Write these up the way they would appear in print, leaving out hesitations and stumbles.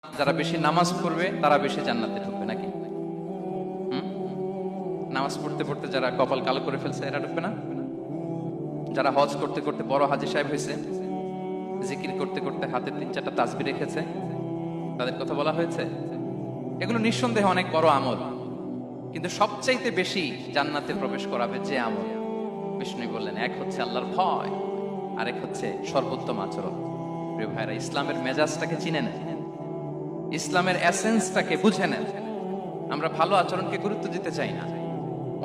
যারা বেশি নামাজ পড়বে তারা বেশি জান্নাতে ঢুকবে নাকি? নামাজ পড়তে পড়তে যারা কপাল কালো করে ফেলছে এরা ঢুকবে না? যারা হজ করতে করতে বড় হাজী সাহেব হয়েছে, জিকির করতে করতে হাতে 3-4টা তাসবিহ রেখেছে, তাদের কথা বলা হয়েছে? এগুলো নিঃসন্দেহে অনেক বড় আমল, কিন্তু সবচাইতে বেশি জান্নাতে প্রবেশ করাবে যে আমল, বিষ্ণু বললেন, এক হচ্ছে আল্লাহর ভয়, আরেক হচ্ছে সর্বোত্তম আচরণ। প্রিয় ভাইরা, ইসলামের মেজাজটাকে চিনে নেন, ইসলামের এসেন্সটাকে বুঝে নেন। আমরা ভালো আচরণকে গুরুত্ব দিতে চাই না।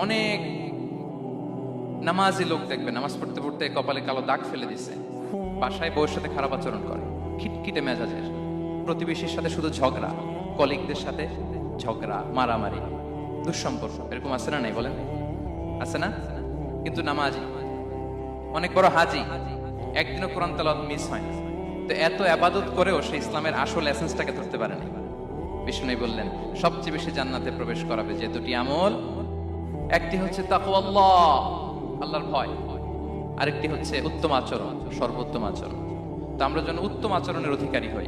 অনেক নামাজি লোক দেখবে নামাজ পড়তে পড়তে কপালে কালো দাগ ফেলে দিছে, বাসায় বউয়ের সাথে খারাপ আচরণ করে, খিটখিটে মেজাজের, প্রতিবেশীর সাথে শুধু ঝগড়া, কলিগদের সাথে ঝগড়া, মারামারি, দুঃসম্পর্ক, এরকম আছে না? নাই বলেন, আছে না? কিন্তু নামাজি, অনেক বড় হাজি, একদিনও কোরআন তেলাওয়াত মিস হয় না, তো এত আবাদত করেও সে ইসলামের আসল এসেন্সটাকে ধরতে পারে না। বিষ্ণু বললেন, সবচেয়ে বেশি জান্নাতে প্রবেশ করাবে যে দুটি আমল, একটি হচ্ছে তাকওয়াল্লাহ, আল্লাহর ভয়, আরেকটি হচ্ছে উত্তম আচরণ, সর্বোত্তম আচরণ। তো আমরা যেন উত্তম আচরণের অধিকারী হই,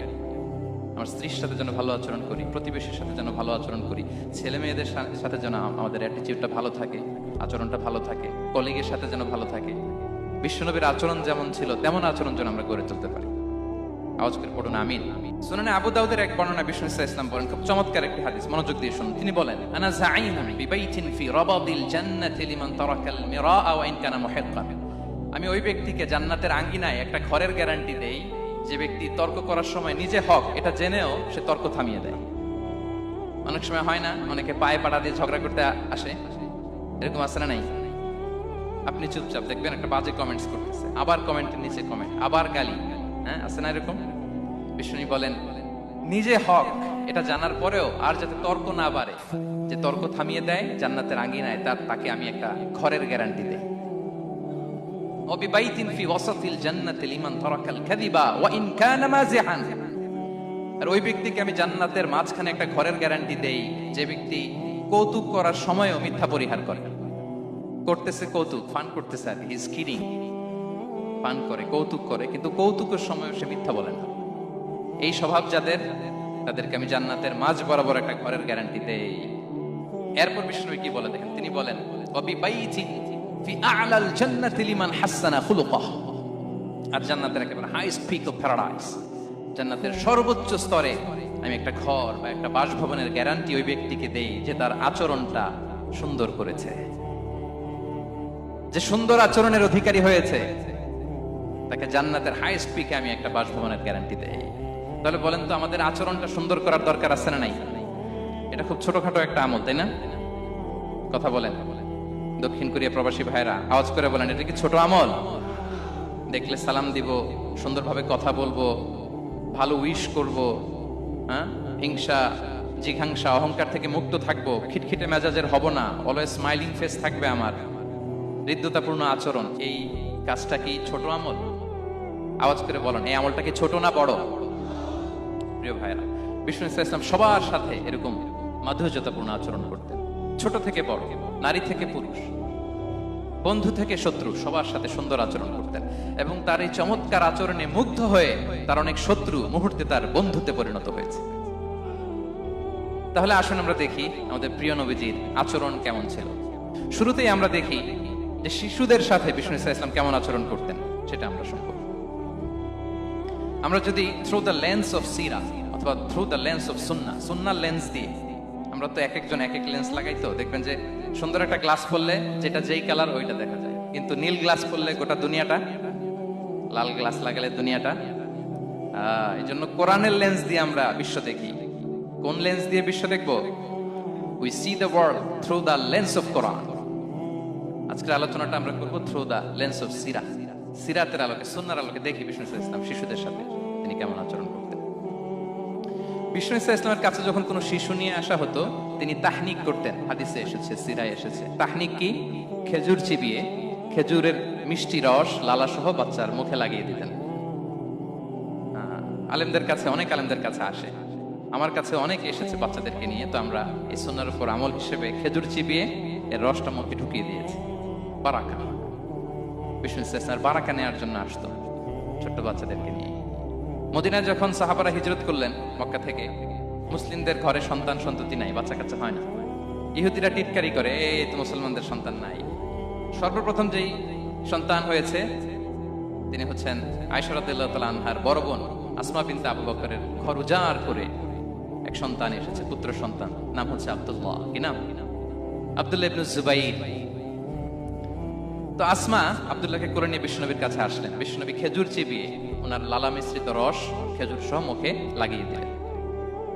আমার স্ত্রীর সাথে যেন ভালো আচরণ করি, প্রতিবেশীর সাথে যেন ভালো আচরণ করি, ছেলে মেয়েদের সাথে যেন আমাদের অ্যাটিটিউডটা ভালো থাকে, আচরণটা ভালো থাকে, কলিগের সাথে যেন ভালো থাকে। বিশ্বনবীর আচরণ যেমন ছিল তেমন আচরণ যেন আমরা গড়ে তুলতে পারি। আওয়াজ করে পড়ুন আমিন। সুনানে আবু দাউদের এক বর্ণনা, বিষ্ণু ইসলাম বলেন, খুব চমৎকার একটি হাদিস, মনোযোগ দিয়ে শুনুন। তিনি বলেন, আনা যাঈনুন বিবাইতিন ফি রাবাদিল জান্নাতি লিমান তারাকাল মিরাআ ওয়া ইন কানা মুহিক্কান। আমি ওই ব্যক্তিকে জান্নাতের আঙ্গিনায় একটা ঘরের গ্যারান্টি দেই যে ব্যক্তি তর্ক করার সময় নিজে হক এটা জেনেও সে তর্ক থামিয়ে দেয়। অনেক সময় হয় না, অনেকে পায়ে পাড়া দিয়ে ঝগড়া করতে আসে, এরকম আছে না নাই? আপনি চুপচাপ দেখবেন একটা বাজে কমেন্টস করতেছে, আবার কমেন্টের নিচে কমেন্ট, আবার গালি, হ্যাঁ আছে না এরকম? বিষ্ণু বলেন, নিজে হক এটা জানার পরেও আর যাতে তর্ক না বাড়ে, যে তর্ক থামিয়ে দেয় জান্নাতের আঙ্গিনায়, তাকে আমি একটা ঘরের গ্যারান্টি দেই। ওয়াবিবাইতিন ফি ওয়াসাতিল জান্নাতি লিমান তারাকাল কাযিবা ওয়া ইন কানা মাযিহান। আর ওই ব্যক্তিকে আমি জান্নাতের মাঝখানে একটা ঘরের গ্যারান্টি দেই যে ব্যক্তি কৌতুক করার সময়ও মিথ্যা পরিহার করে। করতেছে কৌতুক, ফান করতেছে, আর হি ইজ কিডিং, ফান করে, কৌতুক করে, কিন্তু কৌতুকের সময়ও সে মিথ্যা বলে না। এই স্বভাব যাদের, তাদেরকে আমি জান্নাতের মাঝ বরাবর একটা ঘরের গ্যারান্টি দেই। এরপর বিষ্ণু কি বলে দেখেন, তিনি বলেন, ওয়াবিবাইতিন ফি আ'লাল জান্নাতি লিমান হাসানা খুলুকাহু। আর জান্নাতের একেবারে হাইস্ট পিক অফ প্যারাডাইস, জান্নাতের সর্বোচ্চ স্তরে আমি একটা ঘর বা একটা বাসভবনের গ্যারান্টি ওই ব্যক্তিকে দেই যে তার আচরণটা সুন্দর করেছে, যে সুন্দর আচরণের অধিকারী হয়েছে, তাকে জান্নাতের হাইস্ট পিকে আমি একটা বাসভবনের গ্যারান্টি দেই। তাহলে বলেন তো, আমাদের আচরণটা সুন্দর করার দরকার আছে না নাই? এটা খুব ছোটখাটো একটা আমল, তাই না? কথা বলেন, দক্ষিণ কোরিয়া প্রবাসী ভাইরা আওয়াজ করে বলেন, এটা কি ছোট আমল? দেখলে সালাম দিব, সুন্দরভাবে কথা বলবো, ভালো উইশ করব, হ্যাঁ, হিংসা জিঘাংসা অহংকার থেকে মুক্ত থাকবো, খিটখিটে মেজাজের হব না, অলওয়েজ স্মাইলিং ফেস থাকবে আমার, হৃদ্যতাপূর্ণ আচরণ। এই কাজটা কি ছোট আমল? আওয়াজ করে বলেন, এই আমলটা কি ছোট না বড়? প্রিয় ভাইরা, বিষ্ণু ইসলাম সবার সাথে এরকম মাধুর্যতাপূর্ণ আচরণ করতেন, ছোট থেকে বড়, নারী থেকে পুরুষ, বন্ধু থেকে শত্রু, সবার সাথে সুন্দর আচরণ করতেন। এবং তার এই চমৎকার আচরণে মুগ্ধ হয়ে তার অনেক শত্রু মুহূর্তে তার বন্ধুতে পরিণত হয়েছে। তাহলে আসুন আমরা দেখি আমাদের প্রিয় নবীজির আচরণ কেমন ছিল। শুরুতেই আমরা দেখি যে শিশুদের সাথে বিষ্ণু ইসলাম কেমন আচরণ করতেন, সেটা আমরা শুনবো। আমরা যদি থ্রু দ্য লেন্স অফ সিরা অথবা through the lens of Sunnah, সুন্নাহর lens দিয়ে, আমরা তো এক একজন এক এক লেন্স লাগাই, তো দেখবেন যে সুন্দর একটা গ্লাস পরলে যেটা যেই কালার ওইটা দেখা যায়, কিন্তু নীল গ্লাস পরলে গোটা দুনিয়াটা, লাল গ্লাস লাগালে দুনিয়াটা। এই জন্য কোরআনের লেন্স দিয়ে আমরা বিশ্ব দেখি। কোন লেন্স দিয়ে বিশ্ব দেখবো? We see the world through the lens of Quran. আজকের আলোচনাটা আমরা করবো থ্রু দ্য লেন্স অফ সিরা, সিরাতের আলোকে, সুন্নাহর আলোকে দেখি বিষ্ণু ইসলাম শিশুদের সাথে তিনি কেমন আচরণ করতেন। বিষ্ণু ইসলামের কাছে যখন কোনো শিশু নিয়ে আসা হতো, তিনি তাহনিক করতেন। হাদিসে এসেছে, সিরায় এসেছে। তাহনিক কি? খেজুর চিবিয়ে খেজুরের মিষ্টি রস লালা সহ বাচ্চার মুখে লাগিয়ে দিতেন। আলেমদের কাছে, অনেক আলেমদের কাছে আসে, আমার কাছে অনেক এসেছে বাচ্চাদেরকে নিয়ে, তো আমরা এই সুন্নাহর উপর আমল হিসেবে খেজুর চিবিয়ে এর রসটা মুখে ঢুকিয়ে দিয়েছি। বারাকা, বিষ্ণু ইসলামের বারাকা নেওয়ার জন্য আসতো ছোট্ট বাচ্চাদেরকে নিয়ে। মদিনায় যখন সাহাবারা হিজরত করলেন মক্কা থেকে, মুসলিমদের ঘরে সন্তান সন্ততি নাই, বাচ্চা কাচ্চা হয় না। ইহুদিরা টিটকারি করে, এই তো মুসলমানদের সন্তান নাই। সর্বপ্রথম যেই সন্তান হয়েছে তিনি হচ্ছেন আয়েশা রাদিয়াল্লাহু তাআলা আনহার বড় বোন আসমা বিনতে আবু বকরের ঘর উজাড় করে এক সন্তান এসেছে, পুত্র সন্তান, নাম হচ্ছে আব্দুল্লাহ। কি নাম? আব্দুল্লাহ ইবনে জুবাইর। তো আসমা আব্দুল্লাহকে করে নিয়ে বিশ্বনবীর কাছে আসলেন। বিশ্বনবী খেজুর চিবিয়ে ওনার লালা মিশ্রিত রস খেজুর সহ মুখে লাগিয়ে দিলেন।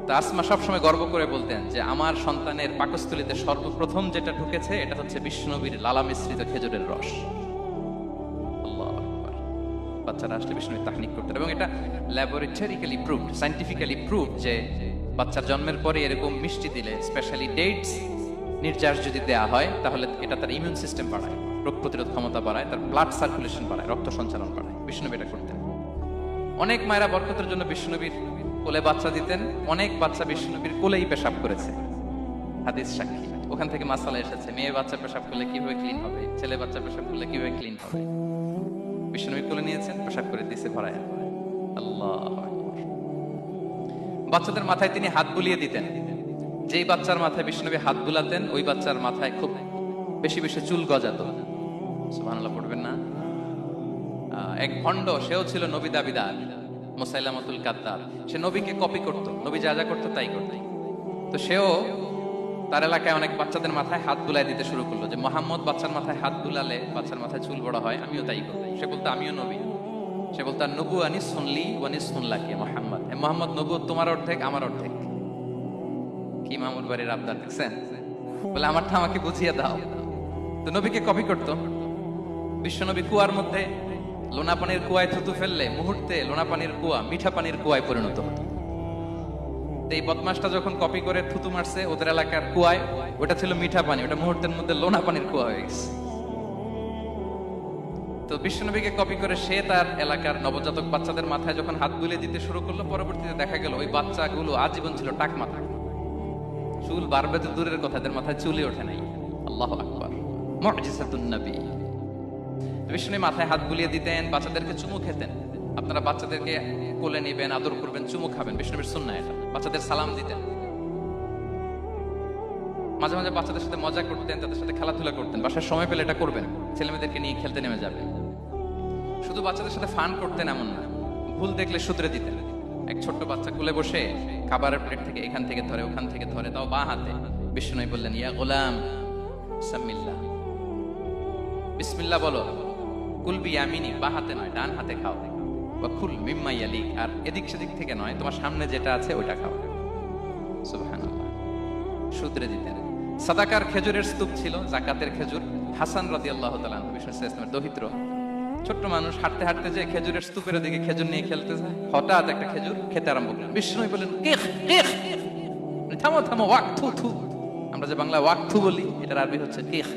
তো আসমা সবসময় গর্ব করে বলতেন যে আমার সন্তানের পাকস্থলীতে সর্বপ্রথম যেটা ঢুকেছে এটা হচ্ছে বিশ্বনবীর লালা মিশ্রিত খেজুরের রস। আল্লাহু আকবার। বাচ্চারা আসলে বিশ্বনবী তাহনিক করতেন, এবং এটা ল্যাবরেটরিক্যালি প্রুভড, সায়েন্টিফিক্যালি প্রুভড যে বাচ্চার জন্মের পরে এরকম মিষ্টি দিলে, স্পেশালি ডেটস নির্যাস যদি দেয়া হয়, তাহলে এটা তার ইমিউন সিস্টেম বাড়ায়, রোগ প্রতিরোধ ক্ষমতা বাড়ায়, তার ব্লাড সার্কুলেশন বাড়ায়, রক্ত সঞ্চালন বাড়ায়। বিশ্বনবী এটা করতেন। অনেক মায়েরা বরকতের জন্য বিশ্বনবীর কোলে বাচ্চা দিতেন। অনেক বাচ্চা বিশ্বনবীর কোলেই পেশাব করেছে, হাদিস সাক্ষী। ওখান থেকে মাসালা এসেছে, মেয়ে বাচ্চা পেশাব করলে কিভাবে ক্লিন হবে, ছেলে বাচ্চা পেশাব করলে কিভাবে ক্লিন হবে। বিশ্বনবী কোলে নিয়েছেন, পেশাব করে দিয়েছে ভরায়। আল্লাহু আকবার। বাচ্চাদের মাথায় তিনি হাত বুলিয়ে দিতেন। যেই বাচ্চার মাথায় বিশ্বনবী হাত বুলাতেন, ওই বাচ্চার মাথায় খুব বেশি বেশি চুল গজাতো। সুবহানাল্লাহ পড়বেন না? এক ভণ্ড, সেও ছিল নবী দাবিদার, মুসাইলামাতুল কাদ্দাব। সে নবীকে কপি করত, নবী যা যা করতো তাই করত। তো সেও তার এলাকায় অনেক বাচ্চাদের মাথায় হাত বুলাই দিতে শুরু করলো, যে মোহাম্মদ বাচ্চার মাথায় হাত বুলালে বাচ্চার মাথায় চুল বড় হয়, আমিও তাই করব। সে বলতো আমিও নবী। সে বলতো নবু আনি শুনলি ওয়ানি শুনলাকে মোহাম্মদ, হে মোহাম্মদ, নবু তোমার অর্ধেক আমার অর্ধেক। কি মামুর বাড়ির আবদার দেখছেন? বলে আমারটা আমাকে বুঝিয়ে দাও। তো নবীকে কপি করত। বিশ্বনবী কুয়ার মধ্যে লোনা পানির কুয়ায় থুতু ফেললে মুহূর্তে লোনা পানির কুয়া মিঠা পানির কুয়ায় পরিণত হতো। এই বদমাসটা যখন কপি করে থুতু মারছে ওদের এলাকার কুয়ায়, ওটা ছিল মিঠা পানি, ওটা মুহূর্তের মধ্যে লোনা পানির কুয়া হয়ে গেছে। তো বিশ্বনবীকে কপি করে সে তার এলাকার নবজাতক বাচ্চাদের মাথায় যখন হাত বুলিয়ে দিতে শুরু করলো, পরবর্তীতে দেখা গেল ওই বাচ্চাগুলো আজীবন ছিল টাক মাথা। চুল বাড়বে তো দূরের কথা, এদের মাথায় চুলই ওঠে নাই। আল্লাহু আকবার। মুজিজাতুন নবী। বিষ্ণু মাথায় হাত বুলিয়ে দিতেন, বাচ্চাদেরকে চুমু খেতেন। আপনারা বাচ্চাদেরকে কোলে নেবেন, আদর করবেন, চুমু খাবেন, বিষ্ণুবীর সুন্নাহ এটা। বাচ্চাদের সালাম দিতেন। মাঝে মাঝে বাচ্চাদের সাথে মজা করতেন, তাদের সাথে খেলাধুলা করতেন। বাসায় সময় পেলে এটা করবেন, ছেলেমেয়েদেরকে নিয়ে খেলতে নেমে যাবেন। শুধু বাচ্চাদের সাথে ফান করতেন এমন না, ভুল দেখলে শুধরে দিতেন। এক ছোট্ট বাচ্চা কোলে বসে খাবারের প্লেট থেকে এখান থেকে ধরে ওখান থেকে ধরে, তাও বা হাতে। বিষ্ণু বললেন, ইয়া গোলাম সামিল্লাহ, বিসমিল্লাহ বলো। কুল বিয়ামিনি, বা হাতে নয় ডান হাতে খাও। বা কুল মিম্মা ইয়ালিক, আর এদিক সেদিক থেকে নয়, তোমার সামনে যেটা আছে ওইটা খাও। সুবহানাল্লাহ। শুধরে দিতেন। সাদাকার খেজুরের স্তূপ ছিল, জাকাতের খেজুর। হাসান রাদিয়াল্লাহু তাআলা আনহু, বিষ্ণু ইসলামের দহিত্র, ছোট্ট মানুষ, হাঁটতে হাঁটতে যে খেজুরের স্তূপের দিকে খেজুর নিয়ে খেলতে যায়, হঠাৎ একটা খেজুর খেতে আরম্ভ করলেন। বিষ্ণু বললেন, থামো থামো, ওয়াক থু থু। আমরা যে বাংলা ওয়াক থু বলি, এটার আরবি হচ্ছে কিখ।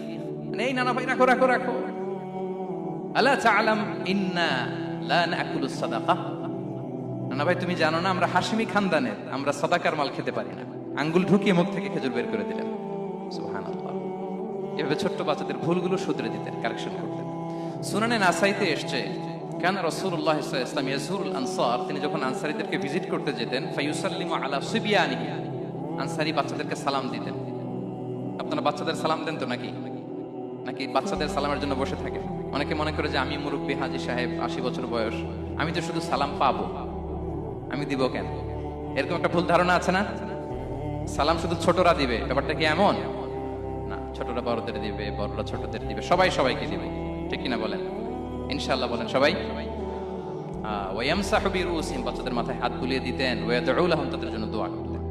এই নানা ভাই, রাখো রাখো রাখো। আলা তাআলাম ইন্না লা নাকুলুস সাদাকা। নানা ভাই, তুমি জানো না আমরা হাশিমি খানদানের, আমরা সাদাকার মাল খেতে পারি না। আঙ্গুল ঢুকিয়ে মুখ থেকে খেজুর বের করে দিলেন। সুবহানাল্লাহ। এভাবে ছোট্ট বাচ্চাদের ভুলগুলো শুধরে দিতেন, কারেকশন করতেন। সুনানে নাসাইতে এসছে, কানা রাসূলুল্লাহ সাল্লাল্লাহু আলাইহি ওয়াসাল্লাম ইয়াজুরুল আনসার, তিনি যখন আনসারীদেরকে ভিজিট করতে যেতেন, ফায়ুসাল্লিমু আলা সিবিয়ানিহি, আনসারী বাচ্চাদেরকে সালাম দিতেন। আপনারা বাচ্চাদের সালাম দেন তো নাকি? নাকি বাচ্চাদের সালামের জন্য বসে থাকে? অনেকে মনে করে যে আমি মুরব্বী হাজী সাহেব, 80 বছর বয়স, আমি তো শুধু সালাম পাবো, আমি দিব কেন? এরকম একটা ভুল ধারণা আছে না? সালাম শুধু ছোটরা দিবে, ব্যাপারটা কি এমন না? ছোটরা বড়দের দিবে, বড়রা ছোটদের দিবে, সবাই সবাইকে দিবে, ঠিক কিনা বলেন? ইনশাআল্লাহ বলেন সবাই। ওয়ায়ামসাহু বিরুসিহিম, বাচ্চাদের মাথায় হাত বুলিয়ে দিতেন। ওয়ায়াদউ লাহুম, তাদের জন্য দোয়া করতেন।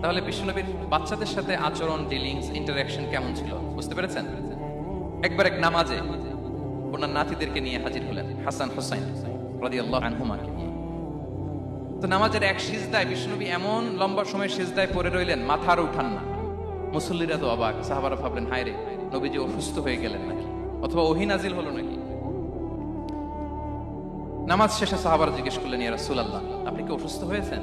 তাহলে বিশ্বনবীর বাচ্চাদের সাথে আচরণ, ডিলিংস, ইন্টারঅ্যাকশন কেমন ছিল বুঝতে পেরেছেন? একবার এক নামাজে ওনার নাতিদেরকে নিয়ে হাজির হলেন, হাসান হোসাইন রাদিয়াল্লাহু আনহুমাকে নিয়ে। তো নামাজের এক সিজদায় বিশ্বনবী এমন লম্বা সময় সিজদায় পড়ে রইলেন, মাথা আর উঠান না। মুসল্লিরা তো অবাক, সাহাবারা ভাবলেন, হায় রে, নবীজি অসুস্থ হয়ে গেলেন নাকি, অথবা ওহী নাজিল হলো নাকি। নামাজ শেষে সাহাবারা জিজ্ঞেস করলেন, ইয়া রাসূলুল্লাহ, আপনি কি অসুস্থ হয়েছেন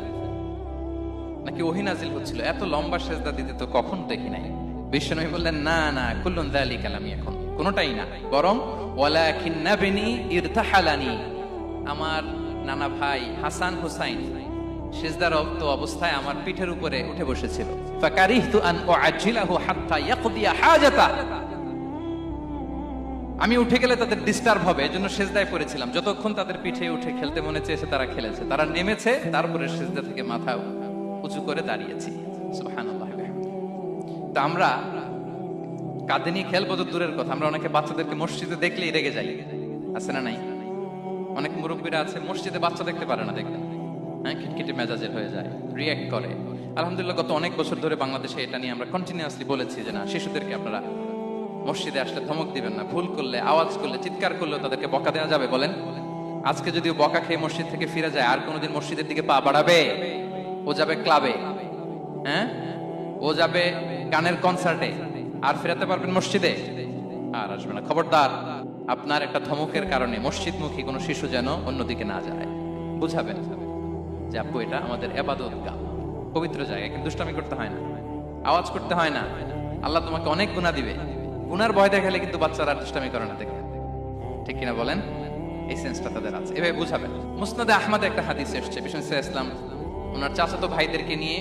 নাকি ওহী নাজিল হচ্ছিল? এত লম্বা সিজদা দিতে তো কখন দেখি নাই। বিশ্বনবী বললেন, না না, কুল্লুন যালিকা লাম ইয়াকুন, কোনটাই না, বরং ওয়ালাকিন নাবনি ইরতাহালানি, আমার নানা ভাই হাসান হুসাইন সিজদারত অবস্থায় আমার পিঠের উপরে উঠে বসেছিল। ফাকারিহতু আন উআজ্জিলাহু হাত্তা ইয়াকদিয়া হাজাতা, আমি উঠে গেলে তাদের ডিস্টার্ব হবে, এজন্য সিজদায় পড়েছিলাম। যতক্ষণ তাদের পিঠে উঠে খেলতে মনে চেয়েছে তারা খেলেছে, তারা নেমেছে, তারপরে সিজদা থেকে মাথা উঁচু করে দাঁড়িয়েছি। সুবহানাল্লাহ। তো আমরা কাঁধে নিয়ে খেলবো তো দূরের কথা, আমরা অনেকে বাচ্চাদেরকে মসজিদে দেখলেই রেগে যাই, আছে না নাই? অনেক মুরব্বীরা আছে মসজিদে বাচ্চা দেখতে পারে না, দেখবেন হ্যাঁ খিটখিটে মেজাজের হয়ে যায়, রিয়্যাক্ট করে। আলহামদুলিল্লাহ গত অনেক বছর ধরে বাংলাদেশে এটা নিয়ে আমরা কন্টিনিউয়াসলি বলেছি যে না, শিশুদেরকে আপনারা মসজিদে আসলে ধমক দিবেন না, ভুল করলে, আওয়াজ করলে, চিৎকার করলেও তাদেরকে বকা দেওয়া যাবে? বলেন, আজকে যদিও বকা খেয়ে মসজিদ থেকে ফিরে যায়, আর কোনোদিন মসজিদের দিকে পা বাড়াবে? ও যাবে ক্লাবে, হ্যাঁ ও যাবে গানের কনসার্টে, আর ফেরাতে পারবেন মসজিদে? আর আসবে না। খবরদার, আপনার একটা ধমকের কারণে মসজিদমুখী কোনো শিশু যেন অন্যদিকে না যায়। বুঝাবেন যে আপু এটা আমাদের ইবাদত গাহ, পবিত্র জায়গা, কিন্তু দুষ্টামি করতে হয় না, আওয়াজ করতে হয় না, আল্লাহ তোমাকে অনেক গুনাহ দিবে। গুনার ভয় দেখালে কিন্তু বাচ্চারা দুষ্টামি করে না, দেখবেন, ঠিক কিনা বলেন? এই সেন্সটা তাদের আছে, এভাবে বুঝাবেন। মুসনাদে আহমদে একটা হাদিস এসেছে, বিষ্ণু ইসলাম ওনার চাচাতো ভাইদেরকে নিয়ে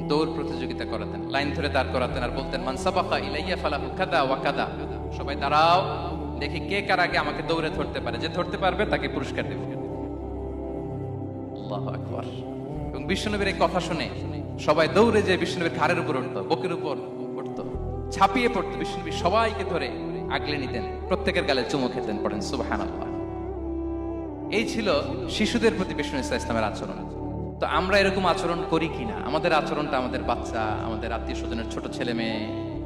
দৌড় প্রতিযোগিতা করাতেন, লাইন ধরে দাঁড় করাতেন, আর বলতেন মান সাবাকা ইলাইয়া ফালাহু কাদা ওয়া কাদা, সবাই দাঁড়াও, দেখি কে কার আগে আমাকে দৌড়ে ধরতে পারে, যে ধরতে পারবে তাকে পুরস্কার দেব। আল্লাহু আকবার। এবং বিশ্বনবীর এই কথা শুনে সবাই দৌড়ে যে বিশ্বনবীর ঘাড়ের উপর উঠতো, বুকের উপর উঠতো, ছাপিয়ে পড়তো, বিশ্বনবী সবাইকে ধরে আগলে নিতেন, প্রত্যেকের গালে চুমু খেতেন। পড়েন সুবহানাল্লাহ। এই ছিল শিশুদের প্রতি বিষ্ণু ইসলামের আচরণ। তো আমরা এরকম আচরণ করি কিনা? আমাদের আচরণটা আমাদের বাচ্চা, আমাদের আত্মীয় স্বজনের ছোট ছেলে মেয়ে,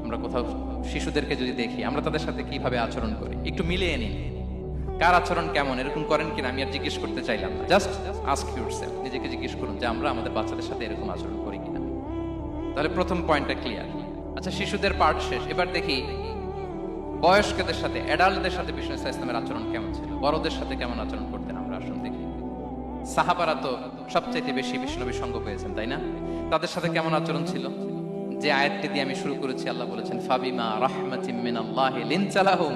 আমরা কোথাও শিশুদেরকে যদি দেখি, আমরা তাদের সাথে কিভাবে আচরণ করি একটু মিলিয়ে নিন। কার আচরণ কেমন, এরকম করেন কিনা আমি আর জিজ্ঞেস করতে চাইলাম না, জাস্ট আস্ক ইউরসেলফ, নিজেকে জিজ্ঞেস করুন যে আমরা আমাদের বাচ্চাদের সাথে এরকম আচরণ করি কিনা। তাহলে প্রথম পয়েন্টটা ক্লিয়ার। আচ্ছা, শিশুদের পার্ট শেষ, এবার দেখি বয়স্কদের সাথে, অ্যাডাল্টদের সাথে বিষ্ণু ইসলামের আচরণ কেমন ছিল, বড়দের সাথে কেমন আচরণ করতেন আমরা আসুন দেখি। সাহাবারা তো সবচাইতে বেশি বিষ্ণুনবীর সঙ্গ পেয়েছেন, তাই না? তাদের সাথে কেমন আচরণ ছিল? যে আয়াতটি দিয়ে আমি শুরু করেছি, আল্লাহ বলেছেন ফাবিমা রাহমাতিম মিনাল্লাহি লিনতা লাহুম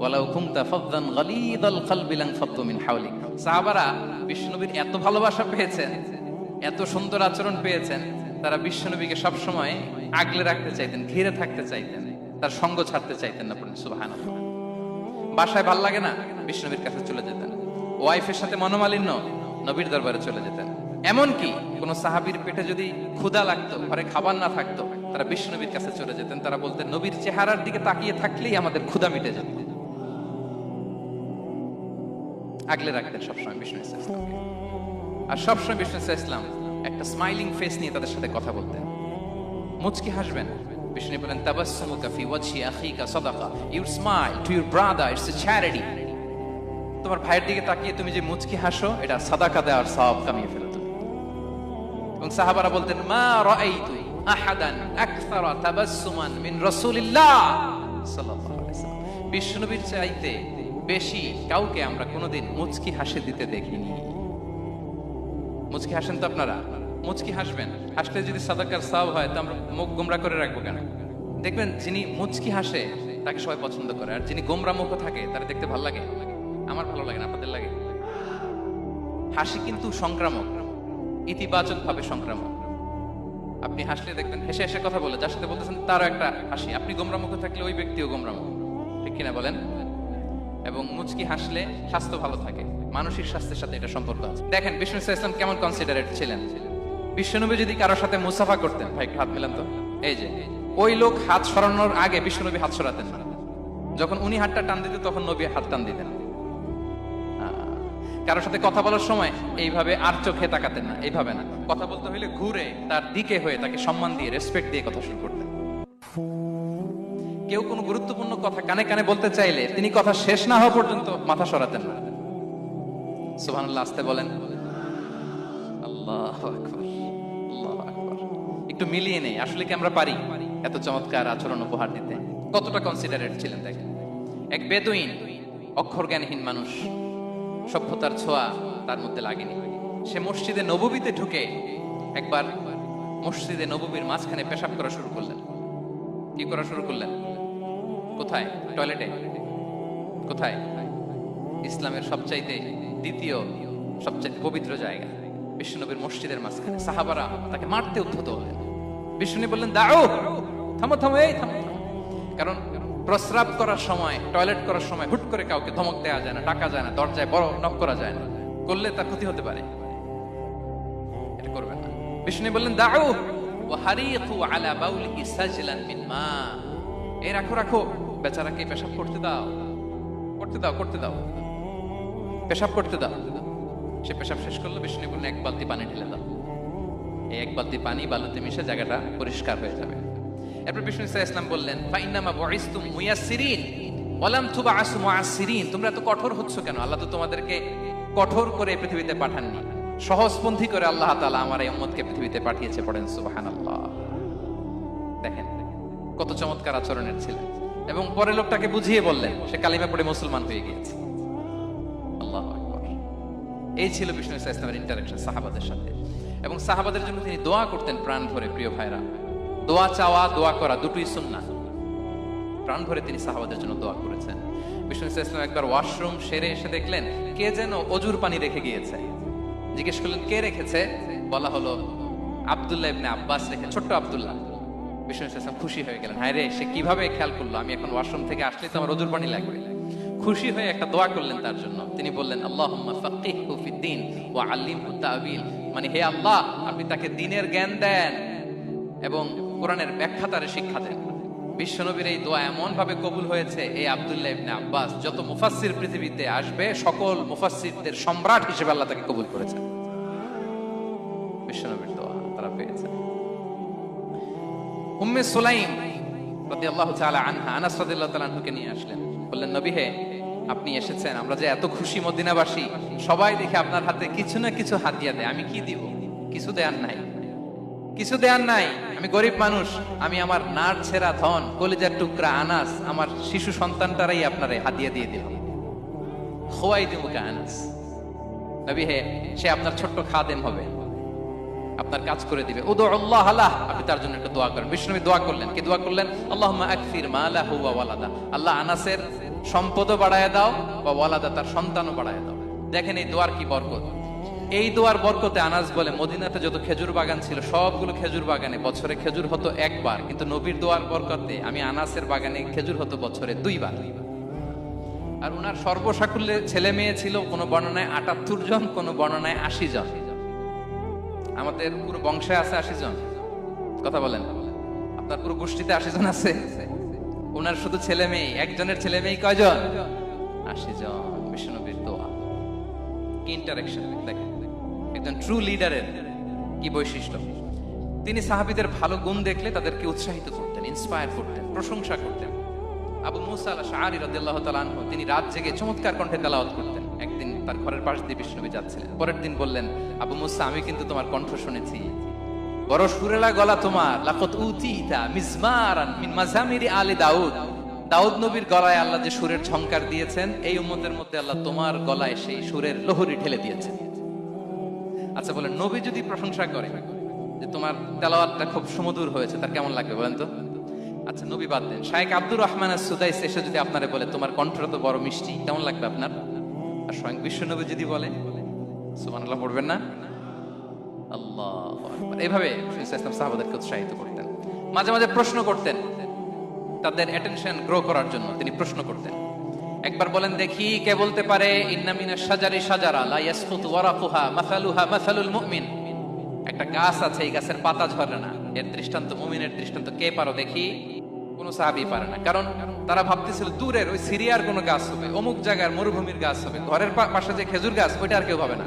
ওয়ালাউ কুনতা ফাযযান গালিযাল কলবি লানফাদ্দু মিন হাওলিক। সাহাবারা বিষ্ণুনবীর এত ভালোবাসা পেয়েছেন, এত সুন্দর আচরণ পেয়েছেন, তারা বিষ্ণুনবীকে সব সময় আগলে রাখতে চাইতেন, ঘিরে থাকতে চাইতেন, তার সঙ্গ ছাড়তে চাইতেন না। পড়েন সুবহানাল্লাহ। বাসায় ভাল লাগে না, বিষ্ণুনবীর কাছে চলে যেতেন। ওয়াইফের সাথে মনোমালিন্য, নবীর দরবারে চলে যেতেন। এমনকি কোন সাহাবীর পেটে যদি ক্ষুধা লাগতো, ঘরে খাবার না থাকতো, তারা বিষ্ণুনবীর কাছে চলে যেতেন। তারা বলতেন নবীর চেহারার দিকে তাকিয়ে থাকলেই আমাদের ক্ষুধা মিটে যেত। আগলে রাখতেন সবসময় বিষ্ণু ইসলামকে। আর সবসময় বিষ্ণু ইসলাম একটা স্মাইলিং ফেস নিয়ে তাদের সাথে কথা বলতেন, মুচকি হাসবেন। বিষ্ণু বলেন তাবাসসুমুকা ফি ওয়াজহি আখিকা সাদাকা, you smile to your brother, it's a charity. তোমার ভাইয়ের দিকে তাকিয়ে তুমি যে মুচকি হাসো, এটা সাদাকা দেওয়ার সওয়াব কামিয়ে ফেলো তুমি। এবং সাহাবারা বলতেন মা রাআইতু আহাদান আকসারা তাবাসসুমান মিন রাসূলিল্লাহ সাল্লাল্লাহু আলাইহি ওয়াসাল্লাম। বিশ্বনবীর চাইতে বেশি কাউকে আমরা কোনোদিন মুচকি হাসি দিতে দেখিনি। মুচকি হাসেন তো আপনারা? মুচকি হাসবেন, হাসলে যদি সাদাকার সওয়াব হয় তো আমরা মুখ গোমরা করে রাখবো কেন? দেখবেন যিনি মুচকি হাসে তাকে সবাই পছন্দ করে, আর যিনি গোমরা মুখ থাকে তার দেখতে ভালো লাগে। আমার ভালো লাগে না, আপনাদের লাগে? হাসি কিন্তু সংক্রামক, ইতিবাচক ভাবে সংক্রামক। আপনি হাসলে দেখবেন হেসে হেসে কথা বলে, যার সাথে বলতেছেন তারও একটা হাসি। আপনি গোমরা মুখে থাকলে ওই ব্যক্তিও গোমরা মুখ, ঠিক কিনা বলেন? এবং মুচকি হাসলে স্বাস্থ্য ভালো থাকে, মানসিক স্বাস্থ্যের সাথে এটা সম্পর্ক আছে। দেখেন বিষ্ণু ইসলাম কেমন কনসিডারেট ছিলেন। বিশ্বনবী যদি কারোর সাথে মুসাফা করতেন, ভাই হাত মেলান তো, এই যে ওই লোক হাত সরানোর আগে বিশ্বনবী হাত সরাতেন না। যখন উনি হাতটা টান দিতেন তখন নবী হাত টান দিতেন। কারোর সাথে কথা বলার সময় এইভাবে আর চোখে তাকাতেন না, এইভাবে না। কথা বলতে হইলে ঘুরে তার দিকে হয়ে তাকে সম্মান দিয়ে, রেসপেক্ট দিয়ে কথা শুরু করতেন। কেউ কোনো গুরুত্বপূর্ণ কথা কানে কানে বলতে চাইলে তিনি কথা শেষ না হওয়া পর্যন্ত মাথা সরাতেন না। সুবহানাল্লাহ, আসতে বলেন। আল্লাহু আকবার, আল্লাহু আকবার। একটু মিলিয়ে নেই, আসলে কি আমরা পারি এত চমৎকার আচরণ উপহার দিতে? কতটা কনসিডারেট ছিলেন দেখেন। এক বেদুইন, অক্ষর জ্ঞানহীন মানুষ, সভ্যতার ছোঁয়া তার মধ্যে লাগেনি। সে মসজিদে নববীতে ঢুকে একবার মসজিদে নববীর মাঝখানে পেশাব করা শুরু করলেন। কি করা শুরু করলেন? কোথায়? টয়লেটে? কোথায়? ইসলামের সবচাইতে দ্বিতীয় সবচেয়ে পবিত্র জায়গা, বিশ্বনবীর মসজিদের মাঝখানে। সাহাবারা তাকে মারতে উদ্ধত হলেন। বিষ্ণু বললেন, দাও, থামো থামো, এই থামো থামো। কারণ প্রস্রাব করার সময়, টয়লেট করার সময় হুট করে কাউকে ধমক দেওয়া যায় না, ডাকা যায় না, দরজায় বড় নক করা যায় না, করলে তার ক্ষতি হতে পারে, এটা করবেন না। বিষ্ণু বললেন, দাও ওয়া হারিকু আলা বাউলিহি সাজলান মিন মা, এই রাখো রাখো, বেচারাকে পেশাব করতে দাও, করতে দাও, করতে দাও, পেশাব করতে দাও। সে পেশাব শেষ করলো। বিষ্ণু বললেন, এক বালতি পানি ঢেলে দাও। এই এক বালতি পানি বালুতে মিশে জায়গাটা পরিষ্কার হয়ে যাবে। এরপর বিষ্ণু ইসলাম বললেন, ফাইন্নামা বুইসতুম মুয়াসসিরিন ওয়া লাম তুবআসু মুআসসিরিন, তোমরা এত কঠোর হচ্ছ কেন? আল্লাহ তো তোমাদেরকে কঠোর করে পৃথিবীতে পাঠাননি, সহজপন্থী করে আল্লাহ তাআলা আমার এই উম্মতকে পৃথিবীতে পাঠিয়েছে। পড়েন সুবহানাল্লাহ। দেখেন কত চমৎকার আচরণের ছিলেন। এবং পরে লোকটাকে বুঝিয়ে বললেন, সে কালিমা পড়ে মুসলমান হয়ে গিয়েছে। আল্লাহু আকবার। এই ছিল বিষ্ণু ইসলামের ইন্টারেকশন সাহাবাদের সাথে। এবং সাহাবাদের জন্য তিনি দোয়া করতেন প্রাণ ভরে। প্রিয় ভাইরা, দোয়া চাওয়া, দোয়া করা দুটোই সুন্নাহ। প্রাণ ভরে তিনি সাহাবাদের জন্য দোয়া করেছেন। বিষ্ণু ইসলাম একবার ওয়াশরুম সেরে এসে দেখলেন কে যেন অজুর পানি রেখে গিয়েছে। জিজ্ঞেস করলেন, কে রেখেছে? বলা হলো, আব্দুল্লাহ ইবনে আব্বাস রেখে, ছোট্ট আব্দুল্লাহ। বিষ্ণু ইসলাম খুশি হয়ে গেলেন, হায় রে, সে কিভাবে খেয়াল করলো, আমি এখন ওয়াশরুম থেকে আসলে তো আমার অজুর পানি লাগবে। খুশি হয়ে একটা দোয়া করলেন তার জন্য। তিনি বললেন, আল্লাহুম্মা ফাক্কিহহু ফিদ্দীন ওয়া আল্লিমহু তা'বীল, মানে হে আল্লাহ, আপনি তাকে দ্বীনের জ্ঞান দেন এবং কোরআনের ব্যাখ্যা তারে শিক্ষা দেন। বিশ্বনবীর এই দোয়া এমন ভাবে কবুল হয়েছে, এই আব্দুল্লাহ ইবনে আব্বাস যত মুফাসসির পৃথিবীতে আসবে, সকল মুফাসসিরদের সম্রাট হিসেবে আল্লাহ তাকে কবুল করেছেন। বিশ্বনবীর দোয়া তারা পেয়েছে। উম্মে সুলাইম রাদিয়াল্লাহু তাআলা আনহা, আনাস রাদিয়াল্লাহু তাআলা আনহুকে নিয়ে আসলেন। বললেন, নবী হে, আপনি এসেছেন, আমরা যে এত খুশি মদিনাবাসী, সবাই দেখে আপনার হাতে কিছু না কিছু হাদিয়া দেয়, আমি কি দিব? কিছু দেয়ার নাই, কিছু দেয়ার নাই, আমি গরিব মানুষ, আমি আমার নার ছেঁড়া ধন, কলিজার টুকরা আনাস, আমার শিশু সন্তানটারাই আপনারে হাদিয়া দিয়ে দিলাম। খোয়াই দিমুকা আনাস, নবী হে, সে আপনার ছোট্ট খাদেম হবে, আপনার কাজ করে দিবে। উদু আল্লাহ আলাহ, আপনি তার জন্য একটু দোয়া করেন। বিষ্ণু দোয়া করলেন, কি দোয়া করলেন? আল্লাহুম্মা আকসির মালাহু ওয়া ওয়ালাদা, আল্লাহ আনাসের সম্পদও বাড়ায় দাও, ওয়া ওয়ালাদা, তার সন্তানও বাড়ায় দাও। দেখেন এই দোয়ার কি বরকত। এই দোয়ার বরকতে আনাস বলে, মদিনাতে যত খেজুর বাগান ছিল সবগুলো খেজুর বাগানে বছরে খেজুর হতো একবার, কিন্তু নবীর দোয়ার বরকতে আমি আনাসের বাগানে খেজুর হতো বছরে 2 বার। আর ওনার সর্বসাকুল্যে ছেলে মেয়ে ছিল, কোন বর্ণনায় 78 জন, কোন বর্ণনায় 80 জন। আমাদের পুরো বংশে আছে 80 জন, কথা বলেন, আপনার পুরো গোষ্ঠীতে 80 জন আছে। ওনার শুধু ছেলে মেয়ে, একজনের ছেলে মেয়ে কয়জন? 80 জন। বিশ্বনবীর দোয়া কি ইন্টারেকশন দেখেন, একজন ট্রু লিডারের কি বৈশিষ্ট্য। তিনি সাহাবীদের ভালো গুণ দেখলে তাদেরকে উৎসাহিত করতেন, ইন্সপায়ার করতেন, প্রশংসা করতেন। আবু মুসা আল-আশআরী রাদিয়াল্লাহু তাআলা আনহু, তিনি রাত জেগে চমৎকার কণ্ঠে তেলাওয়াত করতেন। একদিন তার ঘরের পাশ দিয়ে বিষ্ণু নবী যাচ্ছিলেন। পরের দিন বললেন, আবু মুসা, আমি কিন্তু তোমার কণ্ঠ শুনেছি, বড় সুরেলা গলা তোমার। লাকাদ উতিতা মিজমারান মিন মাজামিরি আলি দাউদ, দাউদ নবীর গলায় আল্লাহ যে সুরের ঝংকার দিয়েছেন, এই উম্মতের মধ্যে আল্লাহ তোমার গলায় সেই সুরের লহরী ঢেলে দিয়েছেন। আচ্ছা বলেন, নবী যদি প্রশংসা করে যে তোমার তেলাওয়াতটা খুব সুমধুর হয়েছে, তার কেমন লাগবে বলেন তো? আচ্ছা নবী বাদ দেন, শায়েখ আব্দুর রহমান আস-সুদাইস এসে যদি আপনারে বলে তোমার কণ্ঠটা তো বড় মিষ্টি, কেমন লাগবে আপনার? আর স্বয়ং বিশ্বনবী যদি বলে, সুবহানাল্লাহ পড়বেন না? আল্লাহু আকবার। এইভাবে ইসলাম সাহাবাদেরকে উৎসাহিত করতেন। মাঝে মাঝে প্রশ্ন করতেন, তাদের অ্যাটেনশন গ্রো করার জন্য তিনি প্রশ্ন করতেন। একবার বলেন দেখি, কে বলতে পারে ইন্না মিনাশ শাজারি শাজারা লা ইয়াসকুতু ওয়ারাকুহা মাসালুহা মাসালুল মুমিন, একটা গাছ আছে, এই গাছের পাতা ঝরে না, এর দৃষ্টান্ত মুমিনের দৃষ্টান্ত। কে পারো দেখি? কোন সাহাবী পারে না, কারণ তারা ভাবতেছিল দূরের ওই সিরিয়ার কোন গাছ হবে, অমুক জায়গার মরুভূমির গাছ হবে, ঘরের পাশে যে খেজুর গাছ ওইটা আর কেউ হবে না।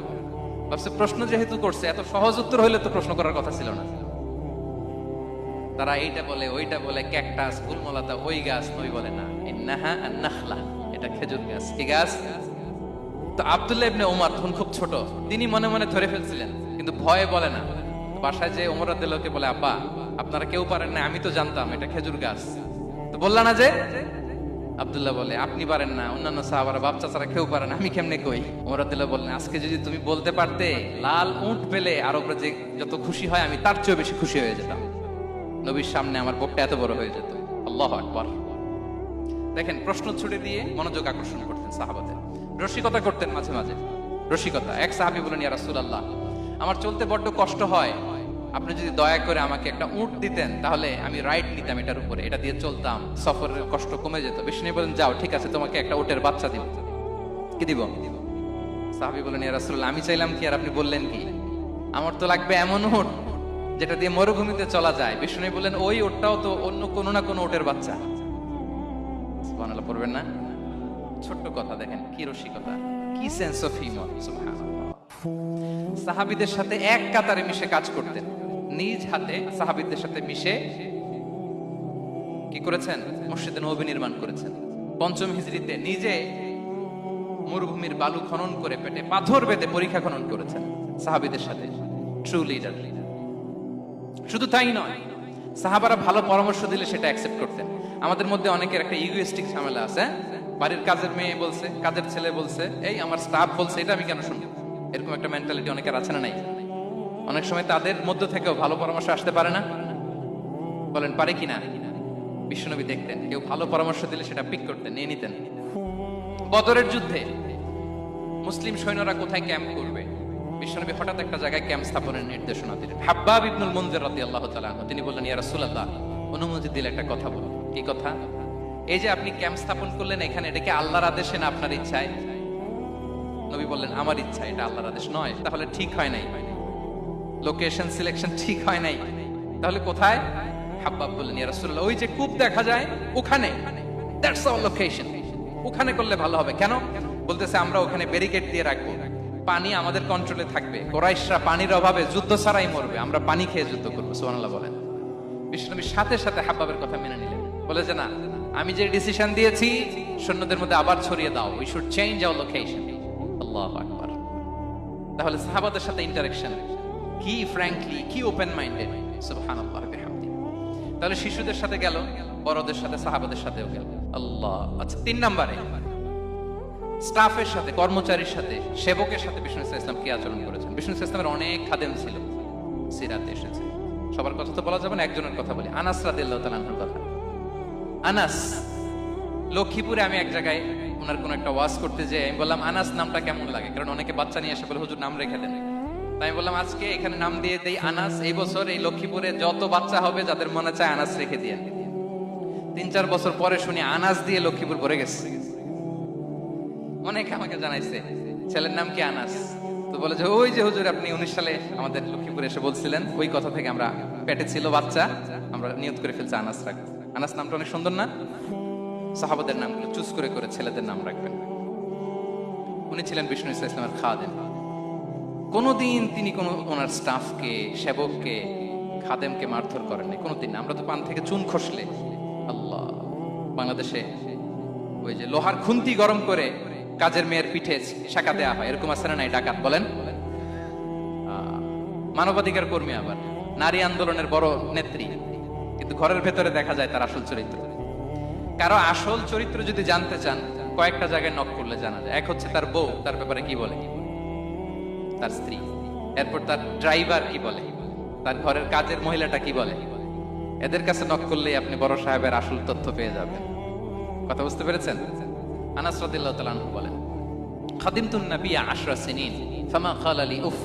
ভাবছে প্রশ্ন যেহেতু করছে, এত সহজ উত্তর হইলে তো প্রশ্ন করার কথা ছিল না। তারা এইটা বলে, ওইটা বলে, ক্যাকটাস, গুলমলাতা, ওই গাছ নই বলে না, ইন্নাহা আন-নাখলা, এটা খেজুর গাছ। কি গাছ? তো আব্দুল্লাহ ইবনে ওমর তখন খুব ছোট, তিনি মনে মনে ধরে ফেলছিলেন, কিন্তু ভয়ে বলে না। বাসায় যে ওমর রাদিয়াল্লাহু বলে, আব্বা আপনারা কেউ পারেন না, আমি তো জানতাম এটা খেজুর গাছ, তো বললা না যে? আব্দুল্লাহ বলে, আপনি পারেন না, অন্যান্য সাহাবারা বাপ চাচারা কেউ পারেন, আমি কেমনে কই? ওমর রাদিয়াল্লাহু বললেন, আজকে যদি তুমি বলতে পারতে, লাল উট পেলে আরবরা যে যত খুশি হয়, আমি তার চেয়ে বেশি খুশি হয়ে যেতাম। নবীর সামনে আমার বুকটা এত বড় হয়ে যেত। আল্লাহু আকবার। দেখেন, প্রশ্ন ছুড়ে দিয়ে মনোযোগ আকর্ষণ করতেন সাহাবাদের, রসিকতা করতেন মাঝে মাঝে। রসিকতা। এক সাহাবী বলেন, ইয়া রাসূলুল্লাহ, আমার চলতে বড্ড কষ্ট হয়, আপনি যদি দয়া করে আমাকে একটা উট দিতেন তাহলে আমি রাইড নিতাম এটার উপরে, এটা দিয়ে চলতাম, সফরের কষ্ট কমে যেত। বিষ্ণু বলেন, যাও, ঠিক আছে, তোমাকে একটা উটের বাচ্চা দিব। কি দিব? সাহাবী বলেন, ইয়া রাসূলুল্লাহ, আমি চাইলাম কি আর আপনি বললেন কি? আমার তো লাগবে এমন উট যেটা দিয়ে মরুভূমিতে চলা যায়। বিষ্ণু বলেন, ওই উটটাও তো অন্য কোনো না কোনো উটের বাচ্চা। সুবহানাল্লাহ পড়বেন না? ছোট্ট কথা, দেখেন কি রসিকতা, কি সেন্স অফ হিউমার। সুবহানাল্লাহ। সাহাবীদের সাথে এক কাতারে মিশে কাজ করতেন, নিজ হাতে সাহাবীদের সাথে মিশে কি করেছেন? মসজিদে নববী নির্মাণ করেছেন। পঞ্চম হিজরিতে নিজে মরুভূমির বালু খনন করে পেটে পাথর বেঁধে পরীক্ষা খনন করেছেন সাহাবীদের সাথে। True leader. শুধু তাই নয়, সাহাবারা ভালো পরামর্শ দিলে সেটা অ্যাকসেপ্ট করতেন। আমাদের মধ্যে অনেকের একটা ইগোইস্টিক ঝামেলা আছে। বাড়ির কাজের মেয়ে বলছে, কাজের ছেলে বলছে, এই আমার স্টাফ বলছে, এটা আমি কেন শুনবো? এরকম একটা মেন্টালিটি অনেকের আছে না নাই? অনেক সময় তাদের মধ্য থেকেও ভালো পরামর্শ আসতে পারে না? বলেন পারে কিনা? বিশ্বনবী দেখতেন কেউ ভালো পরামর্শ দিলে সেটা পিক করতেন, নিয়ে নিতেন। বদরের যুদ্ধে মুসলিম সৈন্যরা কোথায় ক্যাম্প করবে, বিশ্বনবী হঠাৎ একটা জায়গায় ক্যাম্প স্থাপনের নির্দেশনা দিলেন। হাব্বাব ইবনুল মুনজির রাদিয়াল্লাহু তাআলা আনহু, তিনি বললেন, ইয়া রাসূলুল্লাহ, অনুমতি দিলে একটা কথা বলুন। কি কথা? এই যে আপনি ক্যাম্প স্থাপন করলেন এখানে, এটা কি আল্লাহর আদেশে না আপনার ইচ্ছায়? নবী বললেন, আমার ইচ্ছা, এটা আল্লাহর আদেশ নয়। তাহলে ঠিক হয় নাই, লোকেশন সিলেকশন ঠিক হয় নাই। তাহলে কোথায়? হাব্বাব বললেন, ইয়া রাসূলুল্লাহ, ওই যে কূপ দেখা যায় ওখানে, দ্যাটস আওয়ার লোকেশন, ওখানে করলে ভালো হবে। কেন? বলতেছে, আমরা ওখানে ব্যারিকেড দিয়ে রাখবো, পানি আমাদের কন্ট্রোলে থাকবে, কুরাইশরা পানির অভাবে যুদ্ধ ছাড়াই মরবে, আমরা পানি খেয়ে যুদ্ধ করবো। সুবহানাল্লাহ বলেন। বিশ্বনবী সাথে সাথে হাব্বাবের কথা মেনে নিলেন, বলে যে না, আমি যে ডিসিশন দিয়েছি সৈন্যদের মধ্যে আবার ছড়িয়ে দাও, we should change our location. আল্লাহু আকবার। তাহলে সাহাবাদের সাথে ইন্টারেকশন কি ফ্র্যাঙ্কলি, কি ওপেন মাইন্ডেড। সুবহানাল্লাহ বিহামদি। তাহলে শিশুদের সাথে গেল, বড়দের সাথে, সাহাবাদের সাথেও গেল। আল্লাহ। আচ্ছা, 3 নম্বরে স্টাফের সাথে, কর্মচারীর সাথে, সেবকের সাথে বিষ্ণু ইসলাম কি আচরণ করেছেন? বিষ্ণু ইসলামের অনেক খাদেম ছিল, সিরাতে এসেছে। সবার কথা তো বলা যাবে না, একজনের কথা বলি, আনাস রাদিয়াল্লাহু তাআলা আনহুর কথা। আনাস, লক্ষ্মীপুরে আমি এক জায়গায় ওনার কোন একটা ওয়াজ করতে যাই, আমি বললাম, আনাস নামটা কেমন লাগে? কারণ অনেকে বাচ্চা নিয়ে এসে বলে, হুজুর নাম রেখে দেন। তাই আমি বললাম, আজকে এখানে নাম দিয়ে দেই আনাস। এই বছর এই লক্ষ্মীপুরে যত বাচ্চা হবে, যাদের মনে চায় আনাস রেখে দিয়ে। 3-4 বছর পরে শুনি আনাস দিয়ে লক্ষ্মীপুর ভরে গেছে। অনেকে আমাকে জানাইছে ছেলের নাম কি আনাস। তো বলে যে, ওই যে হুজুর আপনি 19 সালে আমাদের লক্ষ্মীপুরে এসে বলছিলেন, ওই কথা থেকে আমরা, পেটে ছিল বাচ্চা, আমরা নিয়ত করে ফেলছি আনাস রাখবো। আনাস নামটা অনেক সুন্দর না? সাহাবাদের নামগুলো চুজ করে করে ছেলেদের নাম রাখবেন। উনি ছিলেন বিষ্ণু ইসলামের খাদেম। কোনদিন তিনি কোন ওনার স্টাফকে, সেবককে, খাদেমকে মারধর করেন নাই, কোনদিন না। আমরা তো পান থেকে চুন খসলে, আল্লাহ, বাংলাদেশে ওই যে লোহার খুন্তি গরম করে কাজের মেয়ের পিঠে শাকা দেয়া হয়, এরকম আছে না নাই? ডাকাত বলেন, মানবাধিকার কর্মী, আবার নারী আন্দোলনের বড় নেত্রী, কিন্তু ঘরের ভেতরে দেখা যায় তার আসল চরিত্র। কারো আসল চরিত্র যদি জানতে চান, কয়েকটা জায়গায় নক করলে জানা যায়। এক হচ্ছে তার বউ, তার ব্যাপারে কি বলে, তার স্ত্রী। এরপর তার ড্রাইভার কি বলে, তার ঘরের কাজের মহিলাটা কি বলে। এদের কাছে নক করলেই আপনি বড় সাহেবের আসল তথ্য পেয়ে যাবেন। কথা বুঝতে পেরেছেন? আনাস রাদিয়াল্লাহু তাআলা আনহু বলেন, খাদিমতুন নবিয়্য 10 সিনিন ফামা ক্বালা লি উফ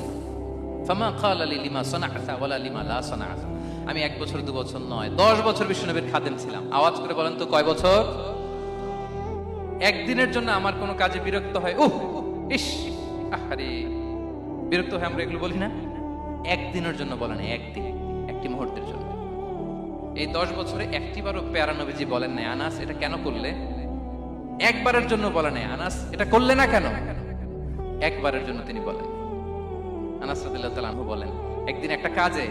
ফামা ক্বালা লি লিমা সানা'তা ওয়ালা লিমা লা সানা'তা। আমি 1 বছর 2 বছর নয়, 10 বছর বিশ্বনবীর খাদেম ছিলাম। আওয়াজ করে বলেন তো, কয় বছর? একদিনের জন্য আমার কোনো কাজে বিরক্ত হয়, উফ, ইস, আহারে, বিরক্ত হয়, আমরা এগুলো বলি না? একদিনের জন্য বলেন, একদিন, একটি মুহূর্তের জন্য। এই 10 বছরে একটিবারও প্যারা নবীজি বলেন নাই, আনাস এটা কেন করলে? একবারের জন্য বলে নাই, আনাস এটা করলে না কেন? একবারের জন্য তিনি বলেন। আনাস রাদিয়াল্লাহু তাআলা আনহু বলেন, একদিন একটা কাজে,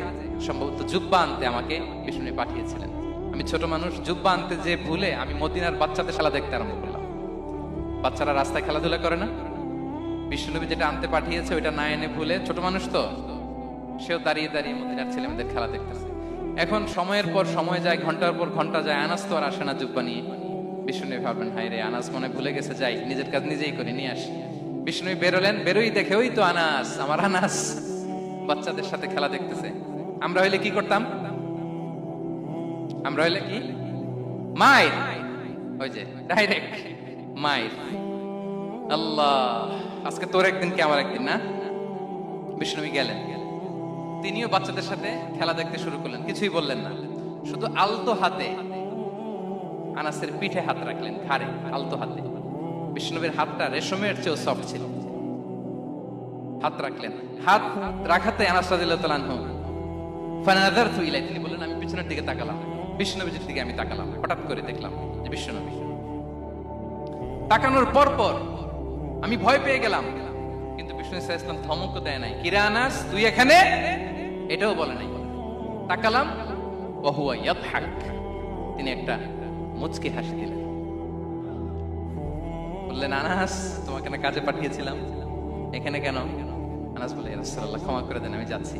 সম্ভবত জুব্বা আনতে আমাকে বিষ্ণু পাঠিয়েছিলেন। আমি ছোট মানুষ, জুব্বা আনতে যে ভুলে আমি মদিনার বাচ্চাদের খেলা দেখতে আরম্ভ করলাম। বাচ্চারা রাস্তায় খেলাধুলা করে না? বিষ্ণুনবী যেটা আনতে পাঠিয়েছে ওইটা না এনে ভুলে, ছোট মানুষ তো, সেও দাঁড়িয়ে দাঁড়িয়ে মদিনার ছেলেমেয়েদের খেলা দেখতেছে। এখন সময়ের পর সময় যায়, ঘন্টার পর ঘন্টা যায়, আনাস তো আর আসে না জুব্বা নিয়ে। বিষ্ণুনবী ভাবলেন, হায় রে, আনাস মনে ভুলে গেছে, যাই নিজের কাজ নিজেই করে নিয়ে আসি। বিষ্ণুনবী বেরোলেন, বেরোই দেখে ওই তো আনাস, আমার আনাস বাচ্চাদের সাথে খেলা দেখতেছে। আমরা হইলে কি করতাম? আমরা হইলে কি? মাইর, ওই যে ডাইরেক্ট মাইর। আল্লাহ আজকে তোর একদিন কি আমার একদিন না। বিষ্ণুনবী গেলেন, তিনিও বাচ্চাদের সাথে খেলা দেখতে শুরু করলেন, কিছুই বললেন না, শুধু আলতো হাতে আনাসের পিঠে হাত রাখলেন, ঘাড়ে আলতো হাতে। বিষ্ণুনবীর হাতটা রেশমের চেয়েও সফট ছিল। হাত রাখলেন, হাত রাখাতে আনাস রাদিয়াল্লাহু তাআলা আনহু ফানাযারতু ইলাই, তিনি বললেন আমি পিছনের দিকে তাকালাম, বিষ্ণুনবীর দিকে আমি তাকালাম, হঠাৎ করে দেখলাম যে বিষ্ণুনবী। তাকানোর পর পর আমি ভয় পেয়ে গেলাম, কিন্তু বিষ্ণু সাল্লাল্লাহু আলাইহি ওয়াসাল্লাম ধমকও দেয় নাই, কিরে আনাস তুই এখানে, এটাও বলে নাই। তাকালাম, ওয়া হুয়া ইয়াদহাক, তিনি একটা মুচকি হাসি দিলেন। বললেন আনাস তোমাকে না কাজে পাঠিয়েছিলাম, এখানে কেন? আনাস বলে ইয়া রাসূলুল্লাহ ক্ষমা করে দেন, আমি যাচ্ছি।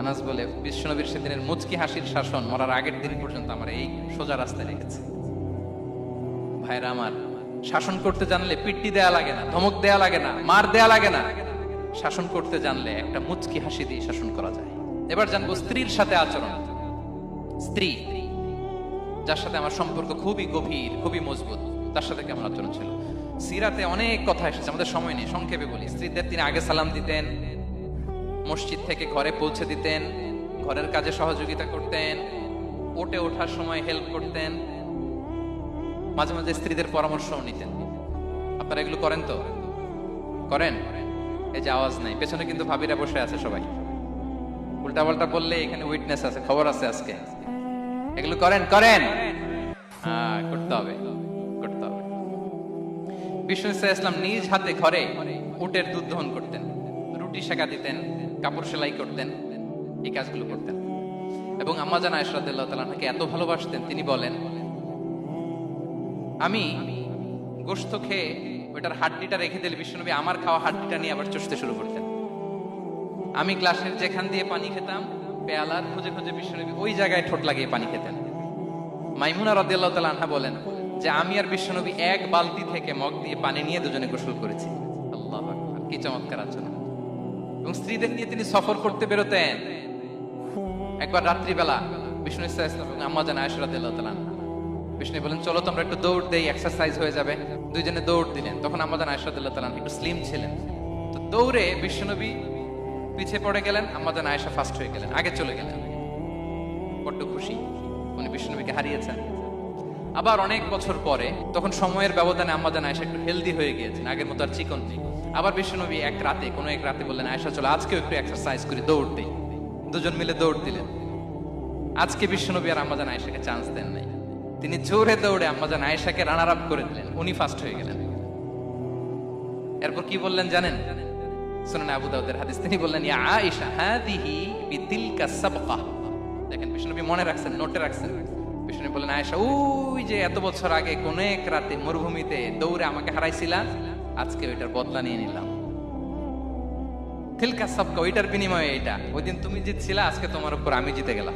আনাস বলে বিশ্বনবীর সেদিনের মুচকি হাসির শাসন মরার আগের দিন পর্যন্ত আমার এই সোজা রাস্তায় রেখেছে। ভাইরা আমার, শাসন করতে জানলে পিট্টি দেয়া লাগে না, ধমক দেয়া লাগে না, মার দেয়া লাগে না। শাসন করতে জানলে একটা মুচকি হাসি দিয়ে শাসন করা যায়। এবার জানবো স্ত্রীর সাথে আচরণ। স্ত্রী যার সাথে আমার সম্পর্ক খুবই গভীর, খুবই মজবুত, তার সাথে কেমন আচরণ ছিল। সিরাতে অনেক কথা এসেছে, আমাদের সময় নেই, সংক্ষেপে বলি। স্ত্রীদের তিনি আগে সালাম দিতেন, মসজিদ থেকে ঘরে পৌঁছে দিতেন, ঘরের কাজে সহযোগিতা করতেন, ওঠে ওঠার সময় হেল্প করতেন, মাঝে মাঝে স্ত্রীদের পরামর্শও নিতেন। আপনারা এগুলো করেন তো? করেন? এই যে আওয়াজ নাই, পেছনে কিন্তু ভাবিরা বসে আছে সবাই, উল্টা পাল্টা বললে এখানে উইটনেস আছে, খবর আছে আজকে। এগুলো করেন? করেন? হ্যাঁ, করতে হবে, করতে হবে। বিষ্ণু ইসলাম নিজ হাতে ঘরে উটের দুধ দহন করতেন, রুটি সেকা দিতেন, কাপড় সেলাই করতেন, এই কাজগুলো করতেন। এবং আম্মা জান আয়েশা রাদিয়াল্লাহু তাআলা আনহাকে এত ভালোবাসতেন, তিনি বলেন আমি গোশত খেয়ে ওটার হাড্ডিটা রেখে দিলে বিশ্বনবী আমার খাওয়া হাড্ডিটা নিয়ে আবার চষতে শুরু করতেন। আমি গ্লাসের যেখান দিয়ে পানি খেতাম, পেয়ালার খুঁজে খুঁজে বিশ্বনবী ওই জায়গায় ঠোঁট লাগিয়ে পানি খেতেন। মাইমুনা রাদিয়াল্লাহু তাআলা আনহা বলেন যে আমি আর বিশ্বনবী এক বালতি থেকে মগ দিয়ে পানি নিয়ে দুজনে গোসল করেছি। আল্লাহু আকবার, কি চমৎকার আচরণ। এবং স্ত্রীদের নিয়ে তিনি সফর করতে বেরোতেন। একবার রাত্রিবেলা বিষ্ণু ইসলাম এবং আম্মা জান আয়েশা রাদিয়াল্লাহু তাআলা আনহা, বিষ্ণু বলেন চলো তো আমরা একটু দৌড় দেই, এক্সারসাইজ হয়ে যাবে। দুইজনে দৌড় দিলেন। তখন আম্মা জান আয়েশা রাদিয়াল্লাহু তাআলা আনহা একটু স্লিম ছিলেন, তো দৌড়ে বিশ্বনবী পিছে পড়ে গেলেন, আম্মা জান আয়েশা ফার্স্ট হয়ে গেলেন, আগে চলে গেলেন। বড্ড খুশি, উনি বিশ্বনবীকে হারিয়েছেন। আবার অনেক বছর পরে, তখন সময়ের ব্যবধানে আম্মা জান আয়েশা একটু হেলদি হয়ে গিয়েছেন, আগের মতো আর চিকন নেই। আবার বিশ্বনবী এক রাতে বললেন আয়েশা চলো আজকেও একটু এক্সারসাইজ করি, দৌড় দিই। দুজন মিলে দৌড় দিলেন। আজকে বিশ্বনবী আর আম্মা জান আয়েশাকে চান্স দেন নাই, তিনি জোরে দৌড়ে আম্মা জান আয়েশাকে রানার আপ করে দিলেন, উনি ফার্স্ট হয়ে গেলেন। এরপর কি বললেন জানেন? সুনান আবু দাউদের হাদিস, তিনি বললেন ইয়া আয়েশা হাদিহি বিতিলকা সাবকা। দেখেন বিশ্বনবী মনে রাখছেন, নোটে রাখছেন। বিশ্বনবী বললেন আয়েশা ওই যে এত বছর আগে কোন এক রাতে মরুভূমিতে দৌড়ে আমাকে হারাইছিলা, আজকে ওইটার বদলা নিয়ে নিলাম। তিলকা সাবকা, ওইটার বিনিময়ে এটা। ওই দিন তুমি জিতছিলা, আজকে তোমার উপর আমি জিতে গেলাম।